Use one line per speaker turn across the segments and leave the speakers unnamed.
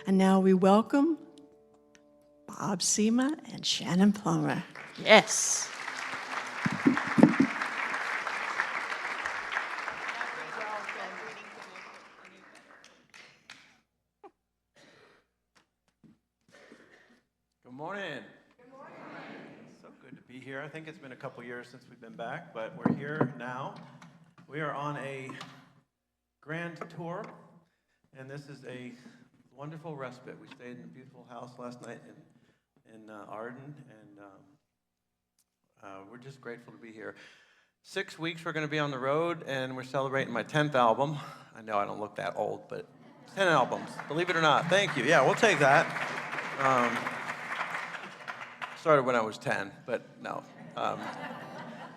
And now we welcome Bob, Sima, and Shannon Plummer. Yes.
Good morning. Good morning. So good to be here. I think it's been a couple years since we've been back, but we're here now. We are on a grand tour, and this is a wonderful respite. We stayed in a beautiful house last night in Arden, and we're just grateful to be here. 6 weeks we're going to be on the road, and we're celebrating my 10th album. I know I don't look that old, but 10 albums, believe it or not. Thank you. Yeah, we'll take that. Started when I was 10, but no.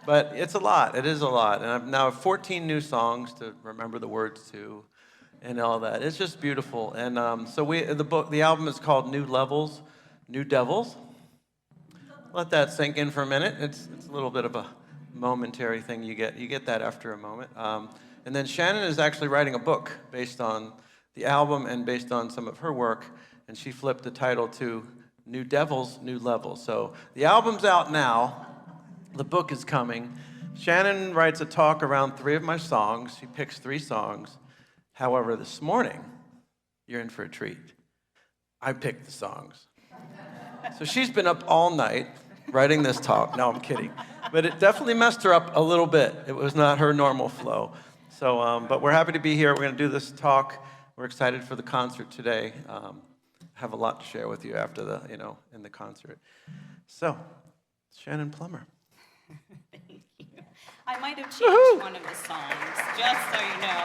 But it's a lot. It is a lot. And I've now 14 new songs to remember the words to and all that. It's just beautiful. And so the album is called New Levels, New Devils. Let that sink in for a minute. It's a little bit of a momentary thing you get that after a moment. And then Shannon is actually writing a book based on the album and based on some of her work. And she flipped the title to New Devils, New Levels. So the album's out now. The book is coming. Shannon writes a talk around 3 of my songs. She picks 3 songs. However, this morning, you're in for a treat. I picked the songs. So she's been up all night writing this talk. No, I'm kidding. But it definitely messed her up a little bit. It was not her normal flow. So, but we're happy to be here. We're going to do this talk. We're excited for the concert today. Have a lot to share with you after in the concert. So, Shannon Plummer.
Thank you. I might have changed one of the songs, just so you know.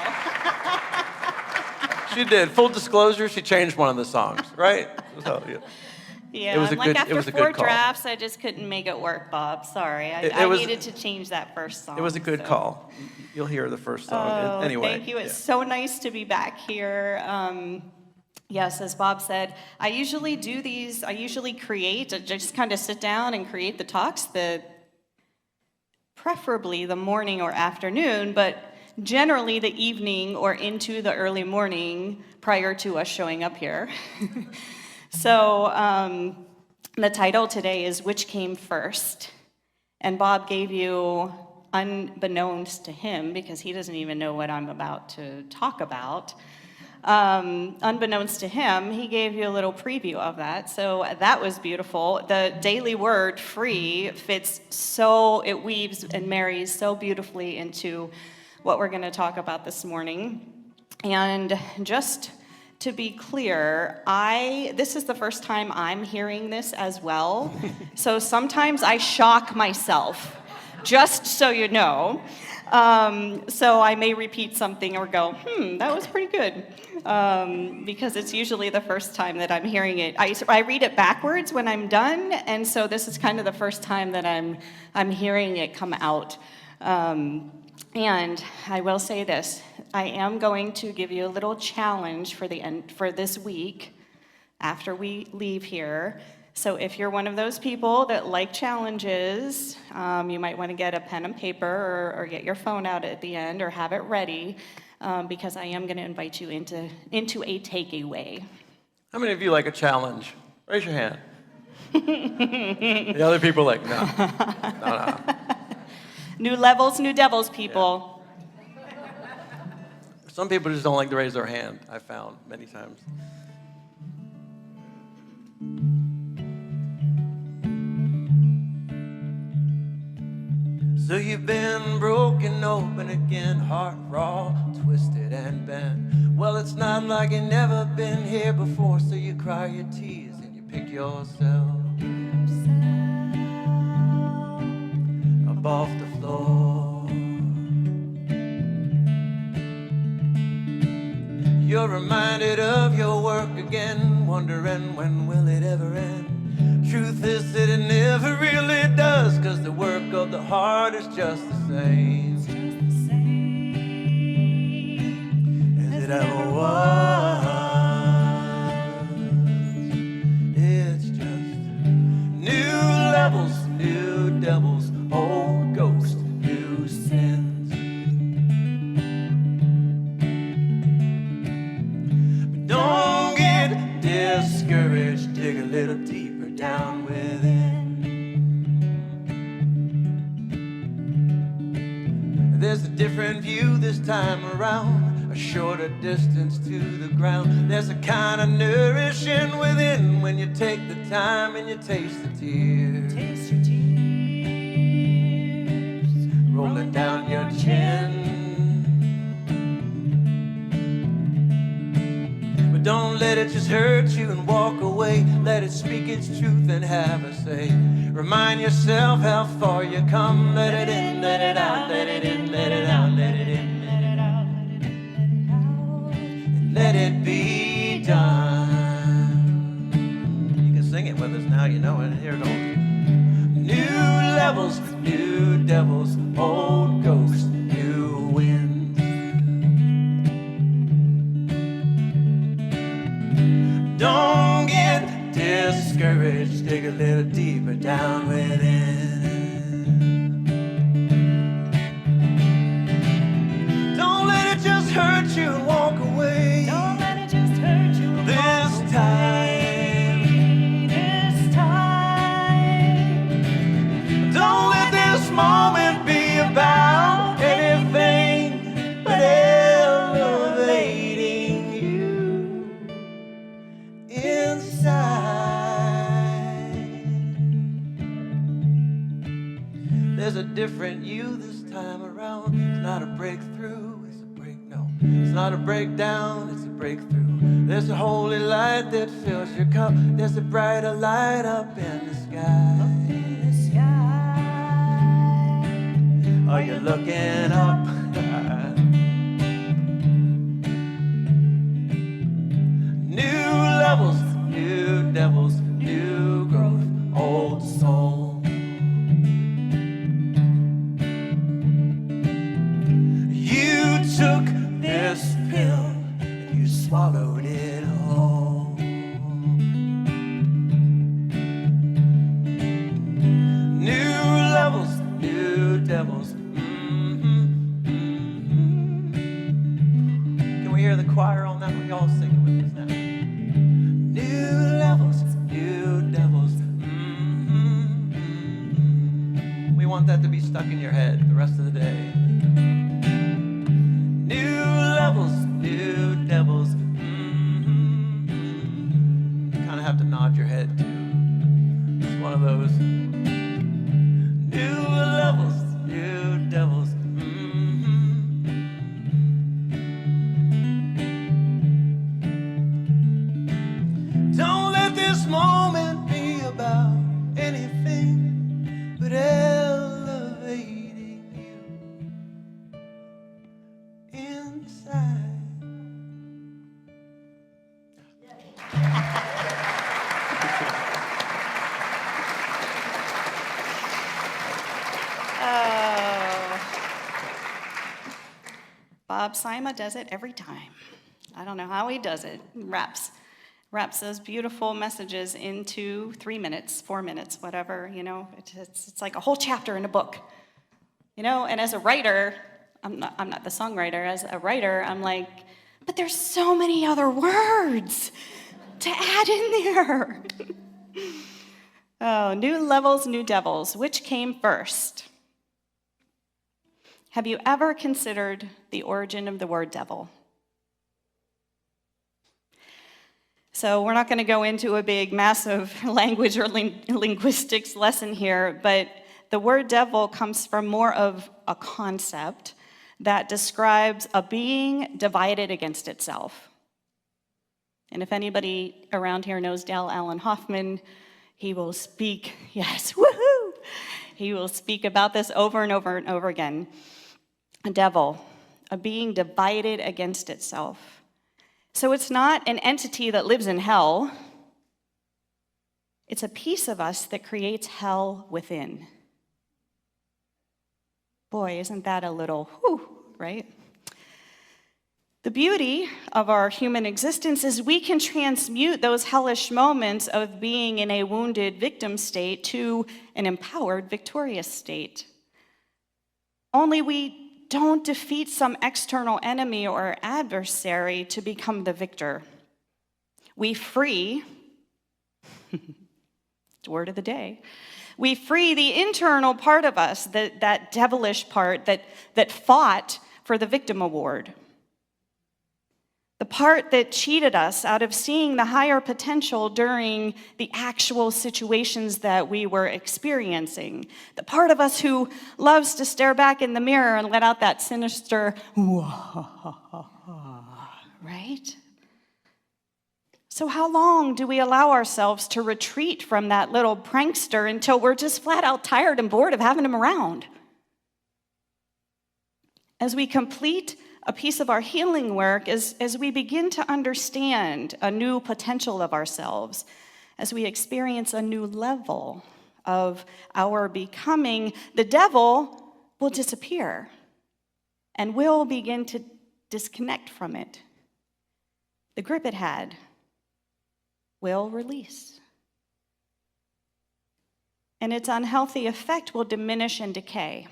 She did. Full disclosure, she changed one of the songs, right? So, yeah.
Yeah, after 4 drafts, I just couldn't make it work, Bob. Sorry. I needed to change that first song.
It was a good call. You'll hear the first song. Anyway.
Thank you. It's so nice to be back here. Yes, as Bob said, I usually do these, I just kind of sit down and create the talks, preferably the morning or afternoon, but generally the evening or into the early morning prior to us showing up here. So the title today is Which Came First? And Bob gave you, unbeknownst to him, because he doesn't even know what I'm about to talk about, unbeknownst to him, he gave you a little preview of that. So that was beautiful. The daily word, free, it weaves and marries so beautifully into what we're going to talk about this morning. And just to be clear, this is the first time I'm hearing this as well. So sometimes I shock myself, just so you know. So I may repeat something or go, that was pretty good. Because it's usually the first time that I'm hearing it. I read it backwards when I'm done, and so this is kind of the first time that I'm hearing it come out. And I will say this, I am going to give you a little challenge for this week after we leave here. So if you're one of those people that like challenges, you might want to get a pen and paper or get your phone out at the end or have it ready, because I am going to invite you into a takeaway.
How many of you like a challenge? Raise your hand. The other people are like, no.
New levels, new devils, people.
Yeah. Some people just don't like to raise their hand, I've found many times. So you've been broken open again, heart raw, twisted and bent. Well, it's not like you've never been here before, so you cry your tears and you pick yourself up off the floor. You're reminded of your work again, wondering when will it ever end. Truth is that it never really does, 'cause the work of the heart is just the same as it ever was. It's just new levels, new devils, old ghosts, new sins. But don't get There's a different view this time around, a shorter distance to the ground. There's a kind of nourishing within when you take the time and you taste the tears.
Taste your tears
Rolling down your chin. But don't let it just hurt you and walk away. Let it speak its truth and have a say. Remind yourself how far you come. Let it in, let it out, let it in, let it out, let it in, let it out, and let it be done. You can sing it with us now, you know it. Here it goes. New levels, new devils, old ghosts, new winds. Don't get discouraged, dig a little deeper down within. Don't let it just hurt you and walk away.
Don't let it just hurt you
This time.
this time.
Don't let this moment be about anything but elevating you inside. There's a different you this time around. It's not a breakthrough, it's a break, no. It's not a breakdown, it's a breakthrough. There's a holy light that fills your cup. There's a brighter light up in the sky. Are you looking up? New levels, new devils, new growth, old soul. You took this pill and you swallowed it whole. New levels, new devils. Can we hear the choir on that? We all sing it with us now. New levels, new devils. We want that to be stuck in your head the rest of the day. New levels, new devils. You kind of have to nod your head too. It's one of those. New levels, new devils. Don't let this moment be about anything but elevating you inside.
Bob Sima does it every time. I don't know how he does it. Raps those beautiful messages into 3 minutes, 4 minutes, whatever, you know. It's like a whole chapter in a book, you know. And as a writer, I'm not the songwriter. As a writer, I'm like, but there's so many other words to add in there. Oh, new levels, new devils. Which came first? Have you ever considered the origin of the word devil? So we're not going to go into a big, massive language or linguistics lesson here, but the word devil comes from more of a concept that describes a being divided against itself. And if anybody around here knows Dale Allen Hoffman, he will speak, yes, woohoo! He will speak about this over and over and over again. A devil, a being divided against itself. So it's not an entity that lives in hell. It's a piece of us that creates hell within. Boy, isn't that a little whew, right? The beauty of our human existence is we can transmute those hellish moments of being in a wounded victim state to an empowered, victorious state. Only we don't defeat some external enemy or adversary to become the victor. We free, word of the day, We free the internal part of us, that devilish part that fought for the victim award. The part that cheated us out of seeing the higher potential during the actual situations that we were experiencing. The part of us who loves to stare back in the mirror and let out that sinister, right? So how long do we allow ourselves to retreat from that little prankster until we're just flat out tired and bored of having him around? As we complete a piece of our healing work, as we begin to understand a new potential of ourselves, as we experience a new level of our becoming, the devil will disappear and we'll begin to disconnect from it. The grip it had will release. And its unhealthy effect will diminish and decay.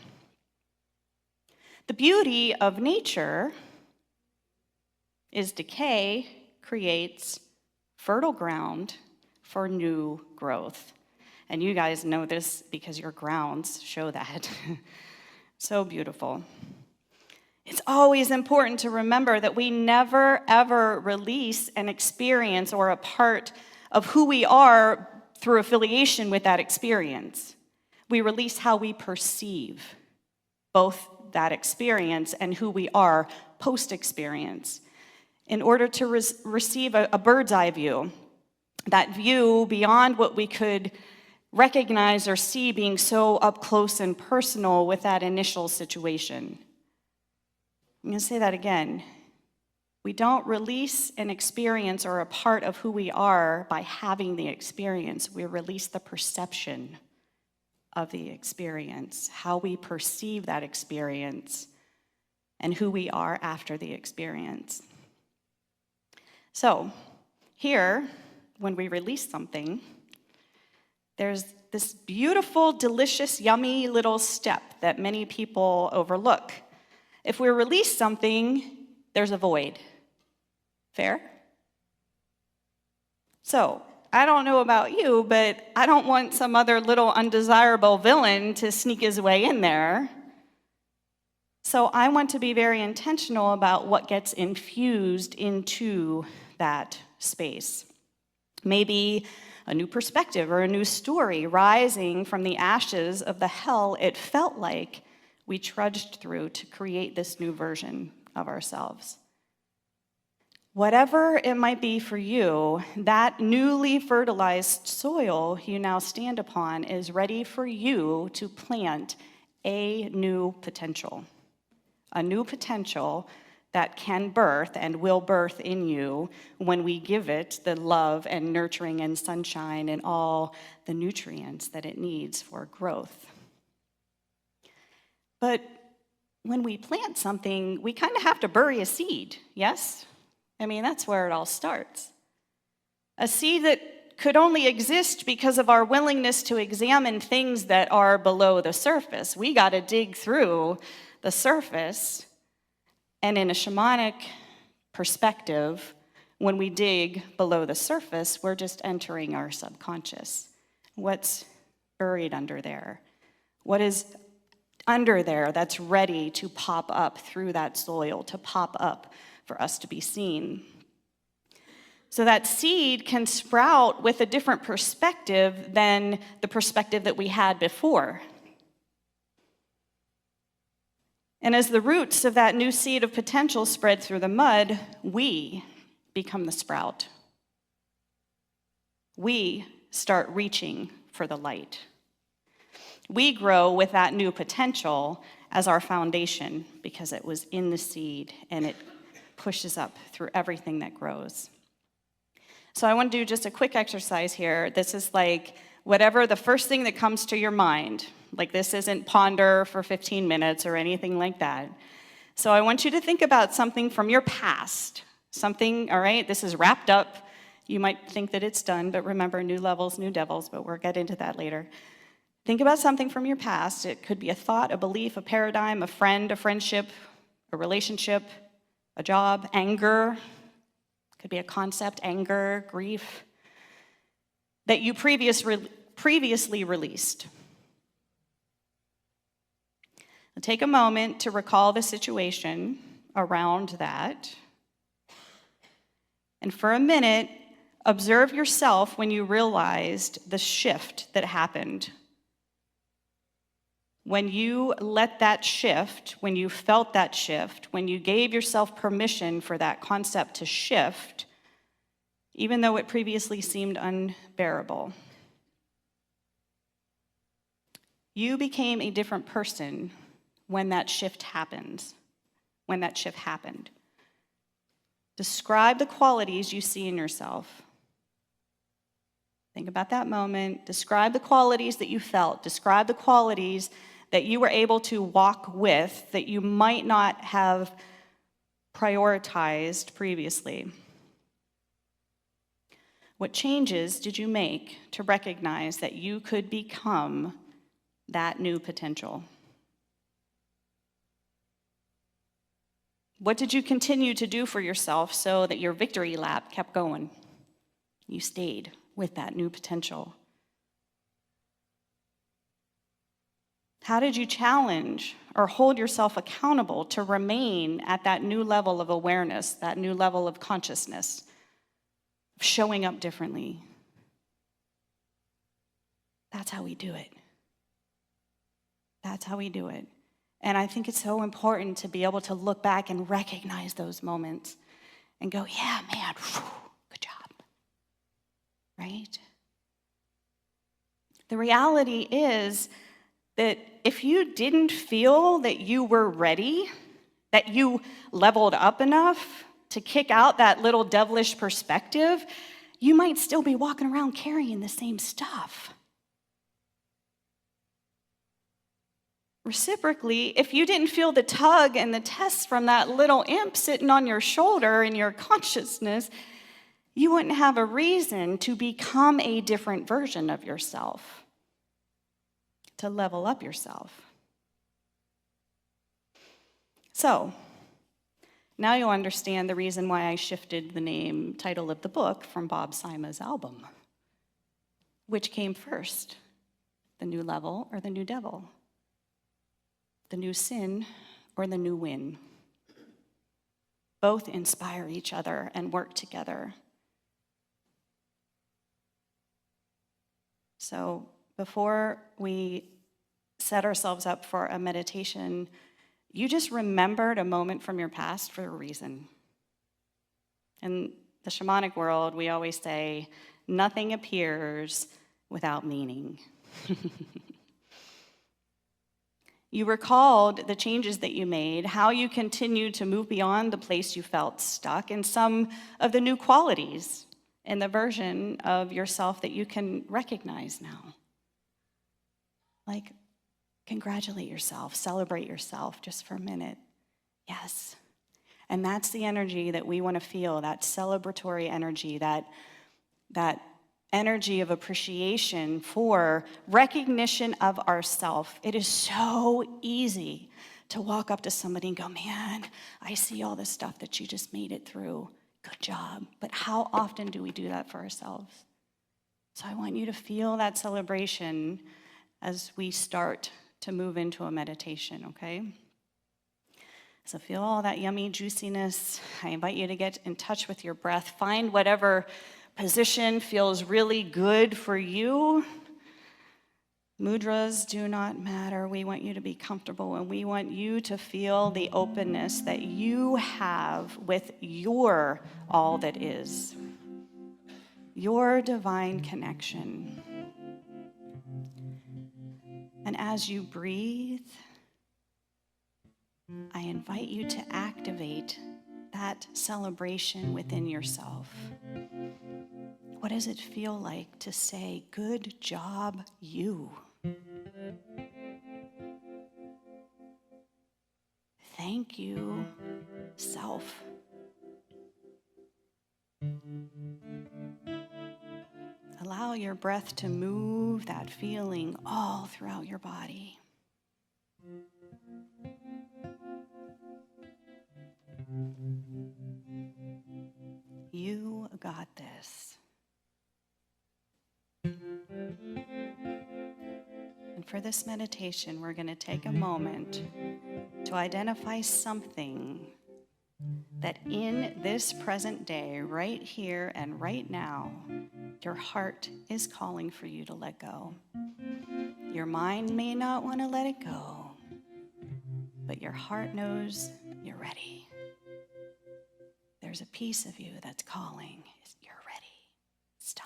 The beauty of nature is decay creates fertile ground for new growth. And you guys know this because your grounds show that. So beautiful. It's always important to remember that we never, ever release an experience or a part of who we are through affiliation with that experience. We release how we perceive both that experience and who we are post-experience in order to receive a bird's eye view, that view beyond what we could recognize or see being so up close and personal with that initial situation. I'm going to say that again. We don't release an experience or a part of who we are by having the experience. We release the perception of the experience, how we perceive that experience, and who we are after the experience. So, here, when we release something, there's this beautiful, delicious, yummy little step that many people overlook. If we release something, there's a void. Fair? So, I don't know about you, but I don't want some other little undesirable villain to sneak his way in there. So I want to be very intentional about what gets infused into that space. Maybe a new perspective or a new story rising from the ashes of the hell it felt like we trudged through to create this new version of ourselves. Whatever it might be for you, that newly fertilized soil you now stand upon is ready for you to plant a new potential. A new potential that can birth and will birth in you when we give it the love and nurturing and sunshine and all the nutrients that it needs for growth. But when we plant something, we kind of have to bury a seed, yes? I mean, that's where it all starts. A seed that could only exist because of our willingness to examine things that are below the surface. We got to dig through the surface. And in a shamanic perspective, when we dig below the surface, we're just entering our subconscious. What's buried under there? What is under there that's ready to pop up through that soil, to pop up for us to be seen? So that seed can sprout with a different perspective than the perspective that we had before. And as the roots of that new seed of potential spread through the mud, we become the sprout. We start reaching for the light. We grow with that new potential as our foundation because it was in the seed and it pushes up through everything that grows. So I want to do just a quick exercise here. This is like whatever the first thing that comes to your mind. Like this isn't ponder for 15 minutes or anything like that. So I want you to think about something from your past. Something, all right, this is wrapped up. You might think that it's done, but remember, new levels, new devils, but we'll get into that later. Think about something from your past. It could be a thought, a belief, a paradigm, a friend, a friendship, a relationship, a job, anger. Could be a concept, anger, grief, that you previously released. Take a moment to recall the situation around that. And for a minute, observe yourself when you realized the shift that happened. When you let that shift, when you felt that shift, when you gave yourself permission for that concept to shift, even though it previously seemed unbearable, you became a different person when that shift happens, when that shift happened. Describe the qualities you see in yourself. Think about that moment. Describe the qualities that you felt. Describe the qualities that you were able to walk with that you might not have prioritized previously. What changes did you make to recognize that you could become that new potential? What did you continue to do for yourself so that your victory lap kept going? You stayed with that new potential. How did you challenge or hold yourself accountable to remain at that new level of awareness, that new level of consciousness, of showing up differently? That's how we do it. That's how we do it. And I think it's so important to be able to look back and recognize those moments and go, yeah, man, whew, good job. Right? The reality is that if you didn't feel that you were ready, that you leveled up enough to kick out that little devilish perspective, you might still be walking around carrying the same stuff. Reciprocally, if you didn't feel the tug and the test from that little imp sitting on your shoulder in your consciousness, you wouldn't have a reason to become a different version of yourself, to level up yourself. So, now you'll understand the reason why I shifted the title of the book from Bob Sima's album. Which came first, the new level or the new devil? The new sin or the new win? Both inspire each other and work together. So before we set ourselves up for a meditation, you just remembered a moment from your past for a reason. In the shamanic world, we always say, nothing appears without meaning. You recalled the changes that you made, how you continued to move beyond the place you felt stuck, and some of the new qualities in the version of yourself that you can recognize now. Like, congratulate yourself, celebrate yourself just for a minute. Yes. And that's the energy that we want to feel, that celebratory energy, that energy of appreciation for recognition of ourself. It is so easy to walk up to somebody and go, man, I see all this stuff that you just made it through. Good job. But how often do we do that for ourselves? So I want you to feel that celebration as we start to move into a meditation, okay? So feel all that yummy juiciness. I invite you to get in touch with your breath. Find whatever position feels really good for you. Mudras do not matter. We want you to be comfortable, and we want you to feel the openness that you have with your all that is, your divine connection. And as you breathe, I invite you to activate that celebration within yourself. What does it feel like to say, good job, you? Thank you, self. Allow your breath to move that feeling all throughout your body. You got this. And for this meditation, we're going to take a moment to identify something that in this present day, right here and right now, your heart is calling for you to let go. Your mind may not want to let it go, but your heart knows you're ready. There's a piece of you that's calling. You're ready. It's time.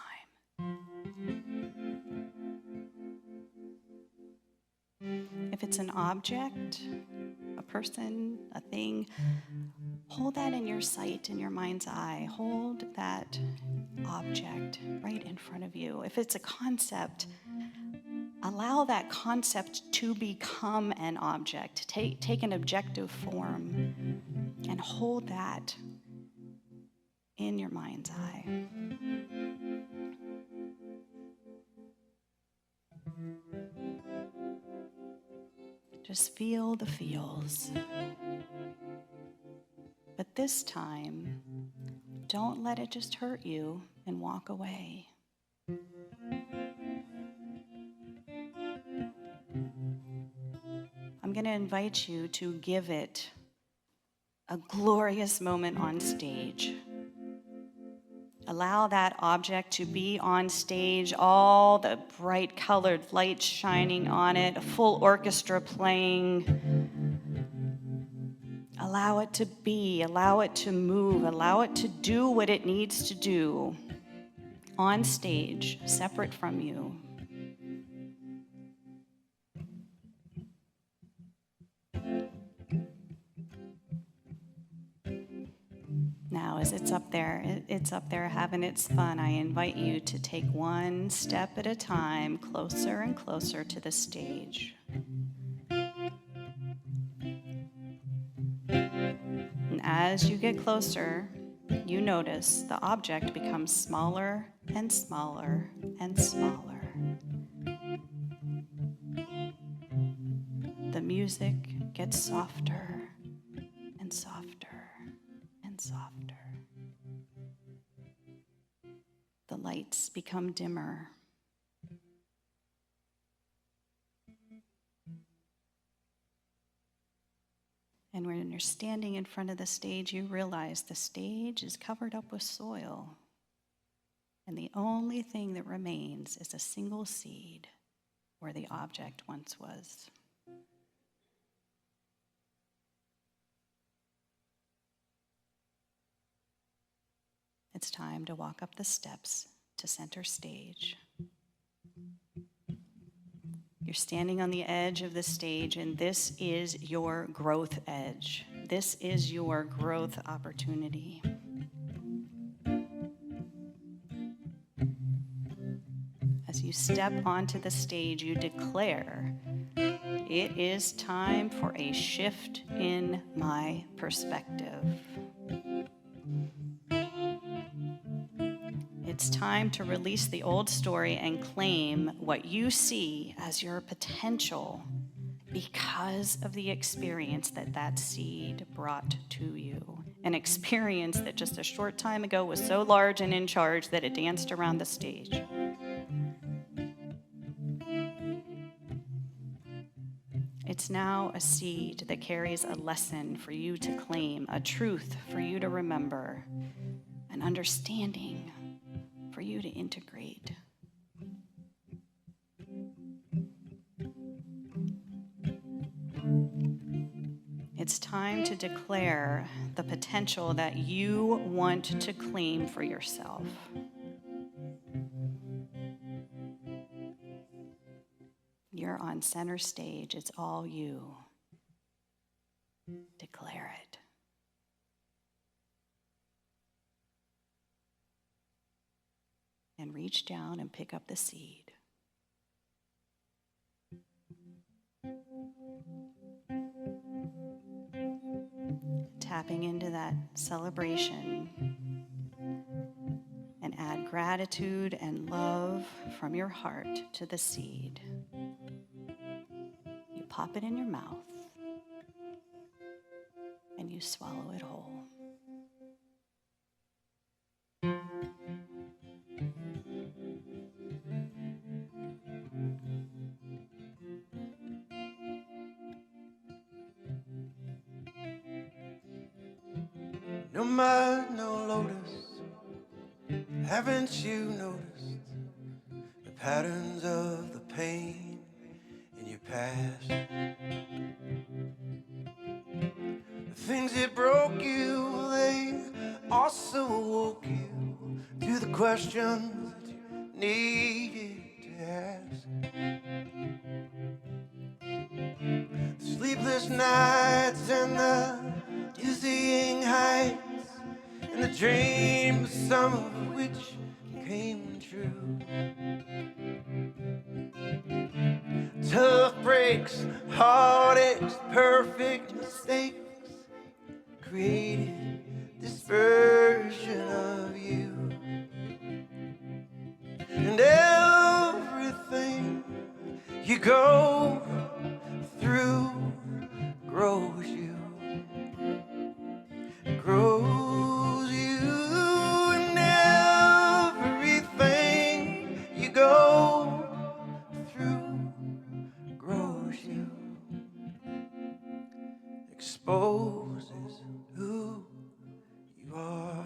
If it's an object, a person, a thing, hold that in your sight, in your mind's eye. Hold that object right in front of you. If it's a concept, allow that concept to become an object. Take an objective form and hold that in your mind's eye. Just feel the feels. But this time, don't let it just hurt you and walk away. I'm going to invite you to give it a glorious moment on stage. Allow that object to be on stage, all the bright colored lights shining on it, a full orchestra playing. Allow it to be, allow it to move, allow it to do what it needs to do on stage, separate from you. Now, as it's up there having its fun, I invite you to take one step at a time, closer and closer to the stage. And as you get closer, you notice the object becomes smaller and smaller and smaller. The music gets softer and softer and softer. The lights become dimmer. And when you're standing in front of the stage, you realize the stage is covered up with soil. And the only thing that remains is a single seed where the object once was. It's time to walk up the steps to center stage. You're standing on the edge of the stage, and this is your growth edge. This is your growth opportunity. As you step onto the stage, you declare, "It is time for a shift in my perspective. It's time to release the old story and claim what you see as your potential because of the experience that seed brought to you. An experience that just a short time ago was so large and in charge that it danced around the stage. It's now a seed that carries a lesson for you to claim, a truth for you to remember, an understanding for you to integrate. It's time to declare the potential that you want to claim for yourself. You're on center stage. It's all you. Declare it. And reach down and pick up the seed. Tapping into that celebration and add gratitude and love from your heart to the seed. You pop it in your mouth and you swallow it whole.
No mud, no lotus. Haven't you noticed the patterns of the pain in your past? The things that broke you, they also woke you to the questions that you needed to ask. The sleepless nights and the dizzying heights and the dreams, some of which came true. Tough breaks, heartaches, perfect mistakes created this version of you. And everything you go through grows you, grows you, and everything you go through grows you, exposes who you are.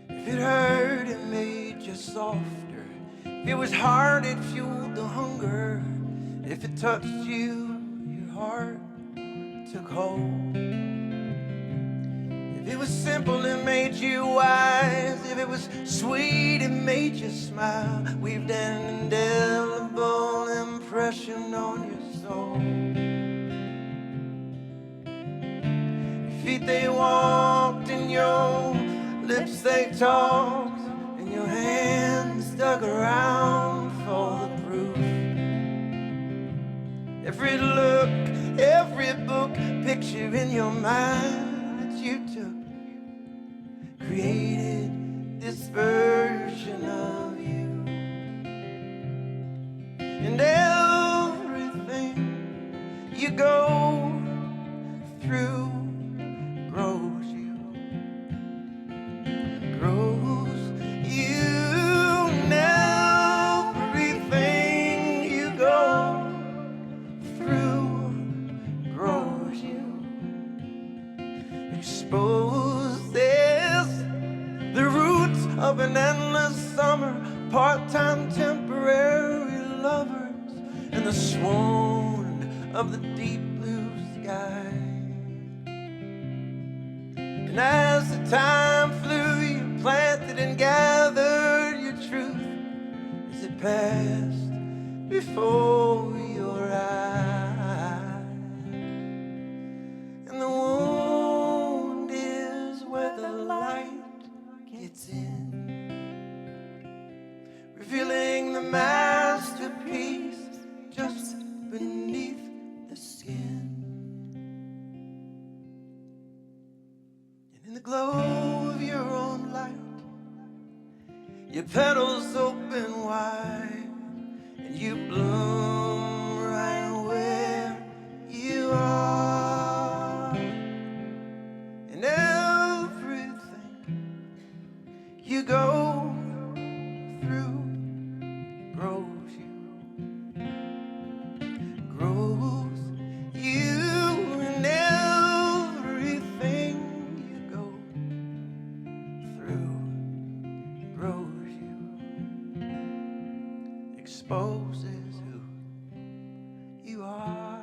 If it hurt, it made you softer. If it was hard, it fueled the hunger. If it touched you, your heart took hold. If it was simple, it made you wise. If it was sweet, it made you smile. Weaved an indelible impression on your soul. Your feet, they walked, and your lips, they talked, and your hands dug around for the proof. Every look, every book, picture in your mind that you took created this version of you. And everything you go through grows you, grows you. And everything you go through grows you, exposes the roots of an endless summer, part-time temporary lovers, and the swoon of the deep blue sky. And as the time flew, you planted and gathered your truth as it passed before your eyes. And the wound is where the light gets in, revealing the masterpiece just beneath the skin. And in the glow of your own light, your petals open wide, and you bloom right where you are. And everything you go through grows you, grows you, and everything you go through grows you, exposes who you are.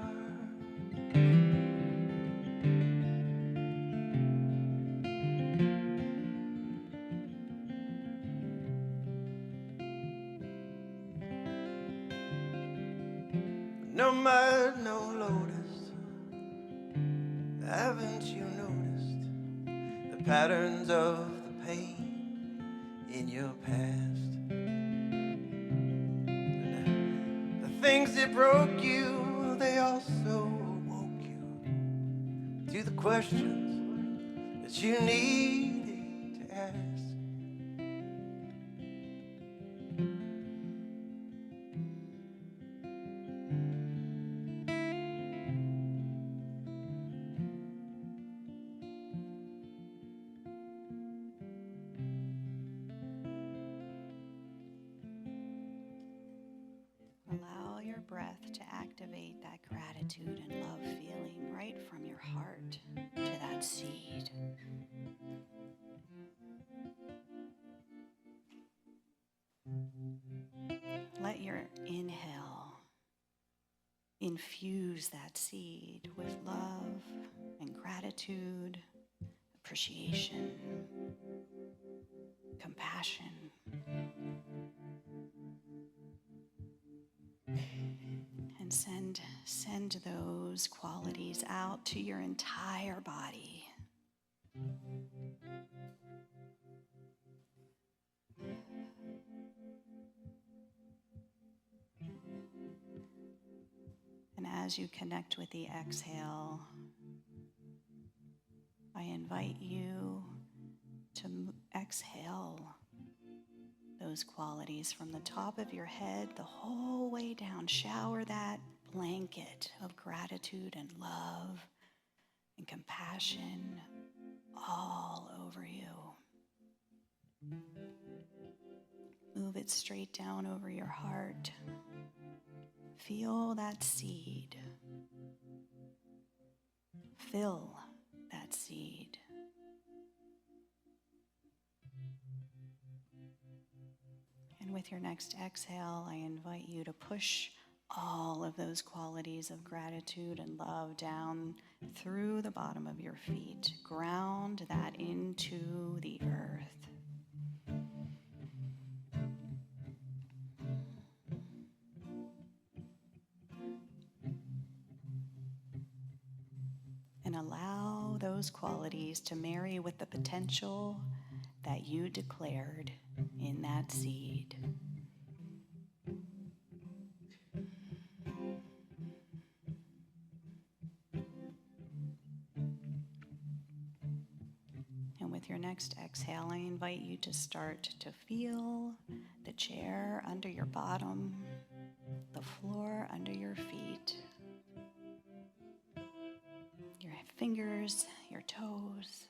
No mud, no lotus. Haven't you noticed the patterns of the pain in your past? The things that broke you, they also woke you to the questions that you needed to ask.
gratitude and love feeling right from your heart to that seed. Let your inhale infuse that seed with love and gratitude, appreciation, compassion. And send those qualities out to your entire body. And as you connect with the exhale, I invite you to exhale those qualities from the top of your head the whole way down. Shower that blanket of gratitude and love and compassion all over you. Move it straight down over your heart. Feel that seed. Fill that seed. And with your next exhale, I invite you to push all of those qualities of gratitude and love down through the bottom of your feet. Ground that into the earth. And allow those qualities to marry with the potential that you declared in that seed. And with your next exhale, I invite you to start to feel the chair under your bottom, the floor under your feet, your fingers, your toes.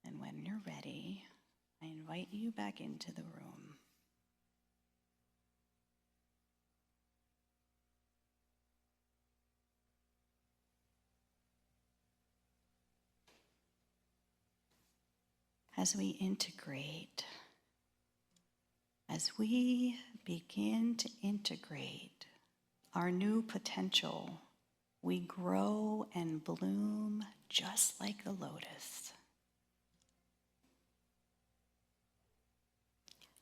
And when you're ready, I invite you back into the room. As we integrate, as we begin to integrate our new potential, we grow and bloom just like the lotus.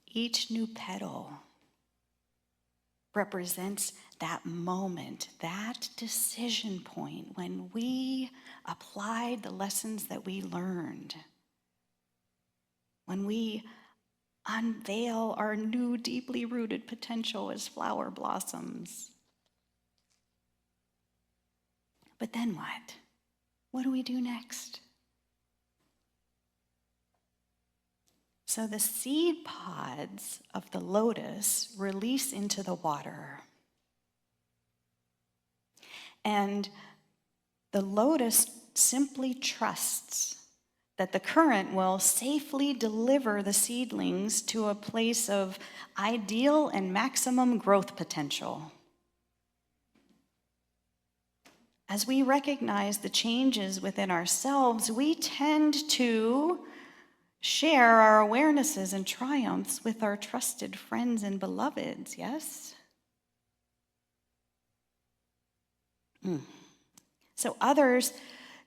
Each new petal represents that moment, that decision point when we applied the lessons that we learned, when we unveil our new deeply rooted potential as flower blossoms. But then what? What do we do next? So the seed pods of the lotus release into the water. And the lotus simply trusts that the current will safely deliver the seedlings to a place of ideal and maximum growth potential. As we recognize the changes within ourselves, we tend to share our awarenesses and triumphs with our trusted friends and beloveds, yes? So others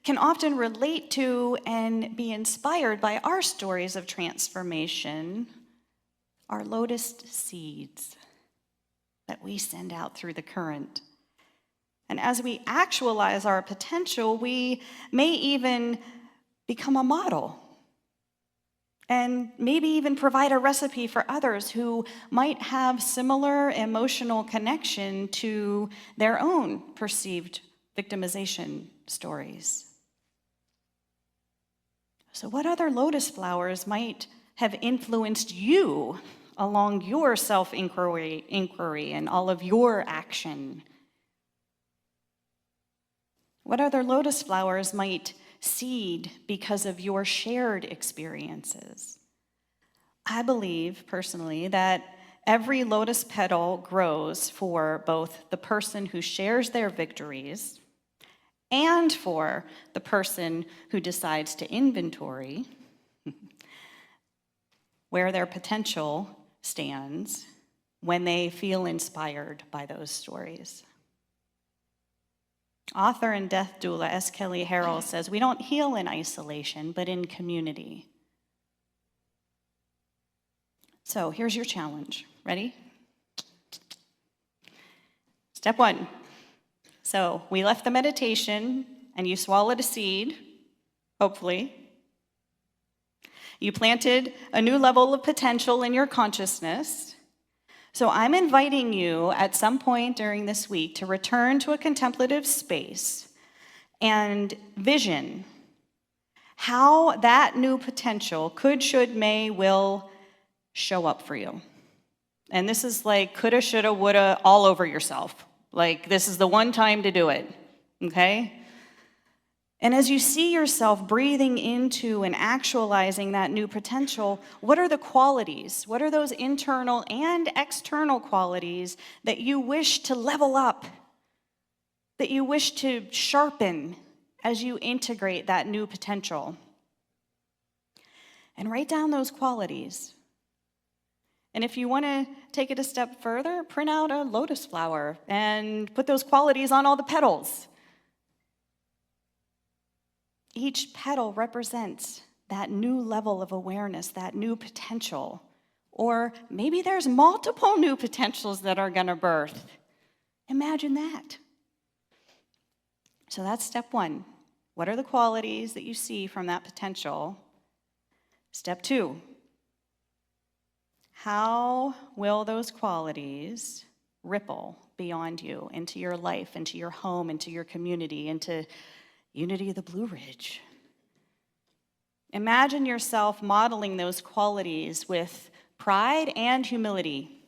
can often relate to and be inspired by our stories of transformation, our lotus seeds that we send out through the current. And as we actualize our potential, we may even become a model and maybe even provide a recipe for others who might have similar emotional connection to their own perceived victimization stories. So what other lotus flowers might have influenced you along your self-inquiry and all of your action? What other lotus flowers might seed because of your shared experiences? I believe personally that every lotus petal grows for both the person who shares their victories and for the person who decides to inventory where their potential stands when they feel inspired by those stories. Author and death doula S. Kelly Harrell says, "We don't heal in isolation, but in community." So here's your challenge. Ready? Step 1. So we left the meditation, and you swallowed a seed, hopefully. You planted a new level of potential in your consciousness. So I'm inviting you at some point during this week to return to a contemplative space and vision how that new potential could, should, may, will show up for you. And this is like coulda, shoulda, woulda, all over yourself. Like this is the one time to do it, okay? And as you see yourself breathing into and actualizing that new potential, what are the qualities? What are those internal and external qualities that you wish to level up, that you wish to sharpen as you integrate that new potential? And write down those qualities. And if you want to take it a step further, print out a lotus flower and put those qualities on all the petals. Each petal represents that new level of awareness, that new potential. Or maybe there's multiple new potentials that are going to birth. Imagine that. So that's step 1. What are the qualities that you see from that potential? Step 2. How will those qualities ripple beyond you into your life, into your home, into your community, into Unity of the Blue Ridge? Imagine yourself modeling those qualities with pride and humility.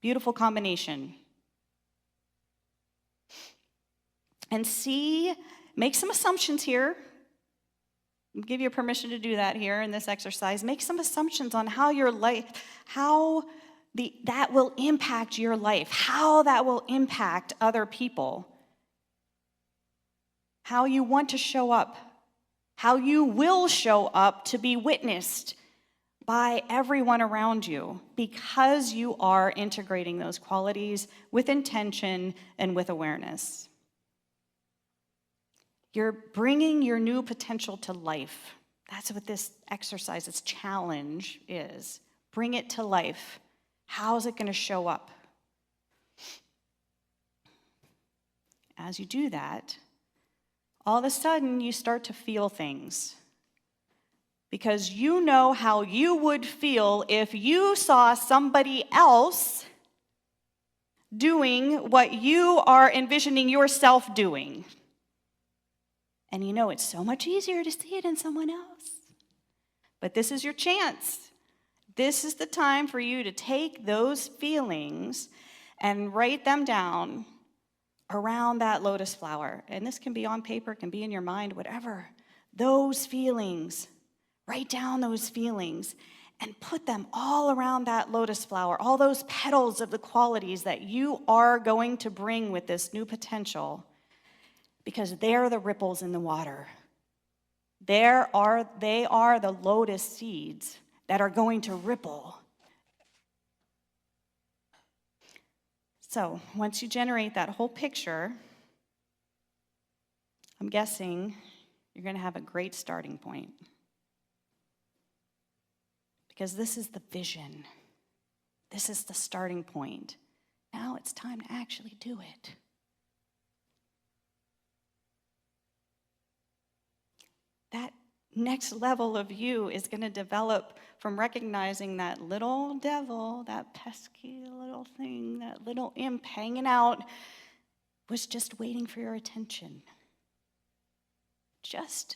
Beautiful combination. And make some assumptions here. I'll give you permission to do that here in this exercise. Make some assumptions on how your life, that will impact your life, how that will impact other people. How you want to show up, how you will show up to be witnessed by everyone around you because you are integrating those qualities with intention and with awareness. You're bringing your new potential to life. That's what this exercise, this challenge is. Bring it to life. How's it going to show up? As you do that, all of a sudden, you start to feel things. Because you know how you would feel if you saw somebody else doing what you are envisioning yourself doing. And you know it's so much easier to see it in someone else. But this is your chance. This is the time for you to take those feelings and write them down around that lotus flower. And this can be on paper, can be in your mind, whatever. Those feelings, write down those feelings and put them all around that lotus flower, all those petals of the qualities that you are going to bring with this new potential, because they're the ripples in the water. They are the lotus seeds that are going to ripple. So once you generate that whole picture, I'm guessing you're going to have a great starting point. Because this is the vision. This is the starting point. Now it's time to actually do it. That next level of you is going to develop from recognizing that little devil, that pesky little thing, that little imp hanging out, was just waiting for your attention. Just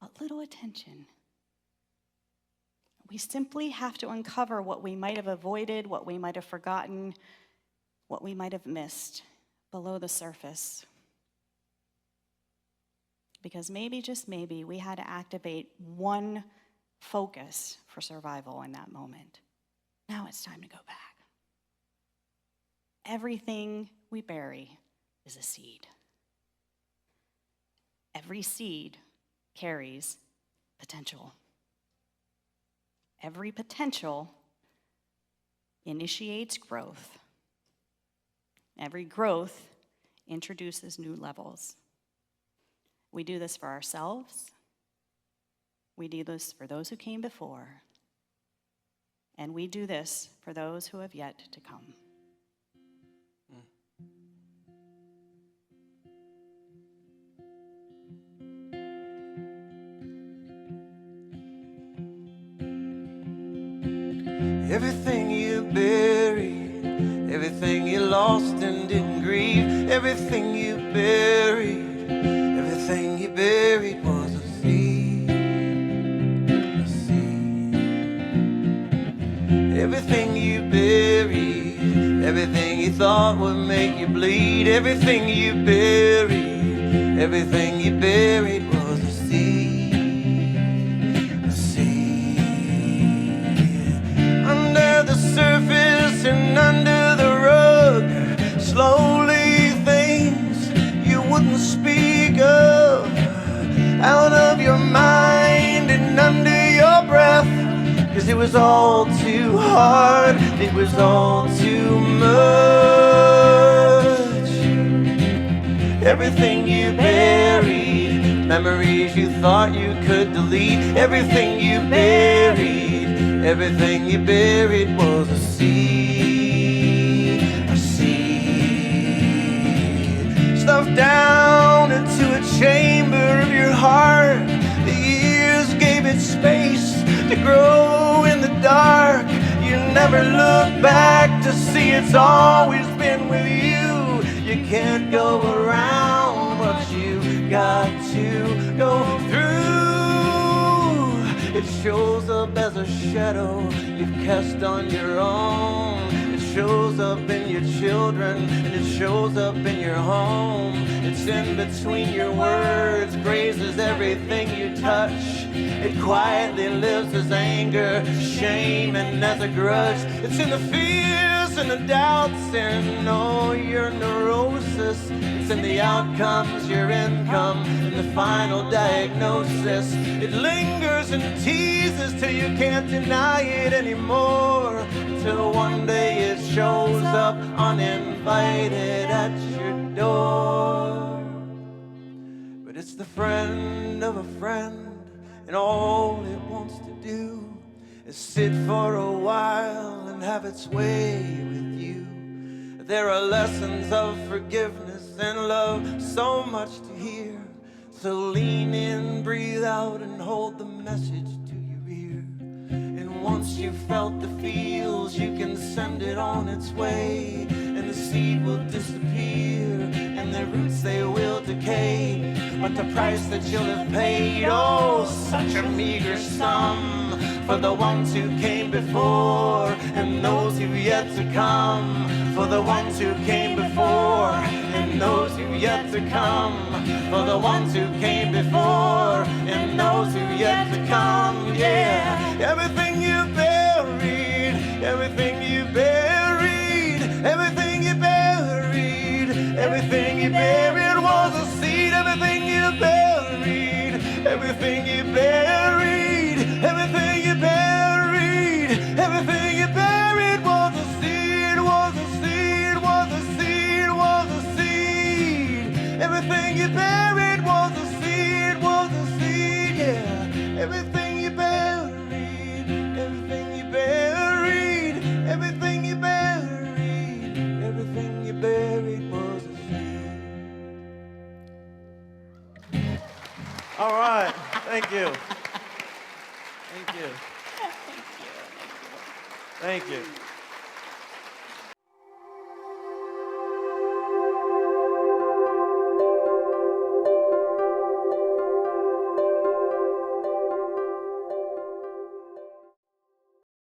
a little attention. We simply have to uncover what we might have avoided, what we might have forgotten, what we might have missed below the surface. Because maybe, just maybe, we had to activate one focus for survival in that moment. Now it's time to go back. everything we bury is a seed. Every seed carries potential. Every potential initiates growth. Every growth introduces new levels. We do this for ourselves. We do this for those who came before. And we do this for those who have yet to come.
Everything you buried, everything you lost and didn't grieve, everything you buried, everything you buried was a seed, a seed. Everything you buried, everything you thought would make you bleed, everything you buried, everything you buried was a seed, a seed. Under the surface and under the rug, slowly things you wouldn't speak of, out of your mind and under your breath, 'cause it was all too hard, it was all too much. Everything you buried, memories you thought you could delete, everything you buried, everything you buried was a seed, a seed. Stuffed down into a chamber of your heart, the years gave it space to grow in the dark. You never look back to see it's always been with you. You can't go around what you got to go through. It shows up as a shadow you've cast on your own. It shows up in your children and it shows up in your home. It's in between your words, grazes everything you touch. It quietly lives as anger, shame, and as a grudge. It's in the fears and the doubts and all your neurosis. It's in the outcomes, your income, and the final diagnosis. It lingers and teases till you can't deny it anymore, till one day it shows up uninvited at your door. But it's the friend of a friend, and all it wants to do is sit for a while and have its way with you. There are lessons of forgiveness and love, so much to hear. So lean in, breathe out, and hold the message to your ear. And once you've felt the feels, you can send it on its way, and the seed will disappear, and the roots, they will decay. But the price that you'll have paid, oh, such a meager sum, for the ones who came before and those who've yet to come. For the ones who came before and those who've yet to come. For the ones who came before and those who've yet to come. Yeah, everything you buried, everything you buried, everything you buried, everything you buried was a seed. Everything you buried, everything you buried, everything you buried, everything you buried was a seed, was a seed, was a seed, was a seed. Everything you buried was a seed, was a seed, yeah. Everything you buried, everything you buried, everything you buried, everything you buried was a seed. All right, thank you. Thank you. Thank you.